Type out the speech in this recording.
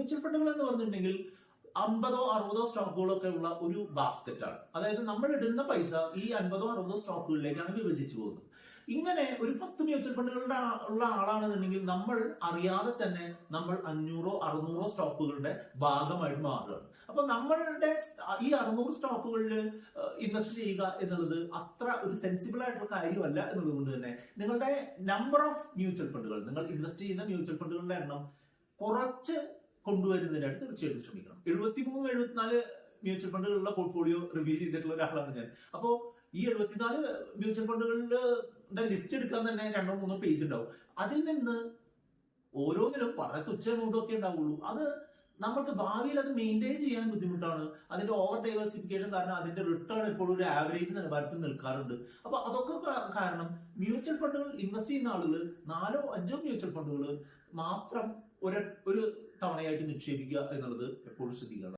Mutual ഫണ്ടുകൾ എന്ന് പറഞ്ഞിട്ടുണ്ടെങ്കിൽ 50-60 സ്റ്റോക്കുകളൊക്കെ ഉള്ള ഒരു ബാസ്ക്കറ്റ് ആണ്. അതായത് നമ്മൾ ഇടുന്ന പൈസ ഈ 50-60 സ്റ്റോക്കുകളിലേക്കാണ് വിഭജിച്ചു പോകുന്നത്. ഇങ്ങനെ ഒരു 10 മ്യൂച്വൽ ഫണ്ടുകളുടെ ഉള്ള ആളാണെന്നുണ്ടെങ്കിൽ നമ്മൾ അറിയാതെ തന്നെ നമ്മൾ 500-600 സ്റ്റോക്കുകളുടെ ഭാഗമായിട്ട് മാറുകയാണ്. അപ്പൊ നമ്മളുടെ ഈ 600 സ്റ്റോക്കുകളിൽ ഇൻവെസ്റ്റ് ചെയ്യുക എന്നുള്ളത് അത്ര ഒരു സെൻസിബിൾ ആയിട്ടുള്ള കാര്യമല്ല എന്നുള്ളത് കൊണ്ട് തന്നെ നിങ്ങളുടെ നമ്പർ ഓഫ് മ്യൂച്വൽ ഫണ്ടുകൾ, നിങ്ങൾ ഇൻവെസ്റ്റ് ചെയ്യുന്ന മ്യൂച്വൽ ഫണ്ടുകളുടെ എണ്ണം കുറച്ച് കൊണ്ടുവരുന്നതിനായിട്ട് തീർച്ചയായിട്ടും ശ്രമിക്കണം. 73-74 മ്യൂച്വൽ ഫണ്ടുകളുള്ള പോർട്ട്ഫോളിയോ റിവ്യൂ ചെയ്തിട്ടുള്ള ഒരാളാണ് ഞാൻ. അപ്പോ ഈ 74 മ്യൂച്വൽ ഫണ്ടുകളുടെ ലിസ്റ്റ് എടുക്കാൻ തന്നെ 2-3 പേജ് ഉണ്ടാവും. അതിൽ നിന്ന് ഓരോന്നിനും വളരെ തുച്ഛ എമൗണ്ട് ഒക്കെ ഉണ്ടാവുള്ളൂ. അത് നമുക്ക് ഭാവിയിൽ അത് മെയിൻറ്റെയിൻ ചെയ്യാൻ ബുദ്ധിമുട്ടാണ്. അതിന്റെ ഓവർ ഡൈവേഴ്സിഫിക്കേഷൻ കാരണം അതിന്റെ റിട്ടേൺ എപ്പോഴും ഒരു ആവറേജ് നിലവാരത്തിൽ നിൽക്കാറുണ്ട്. അപ്പൊ അതൊക്കെ കാരണം മ്യൂച്വൽ ഫണ്ടുകൾ ഇൻവെസ്റ്റ് ചെയ്യുന്ന ആളുകൾ 4-5 മ്യൂച്വൽ ഫണ്ടുകൾ മാത്രം ഒരു തവണയായിട്ട് നിക്ഷേപിക്കുക എന്നുള്ളത് എപ്പോഴും ശ്രദ്ധിക്കണം.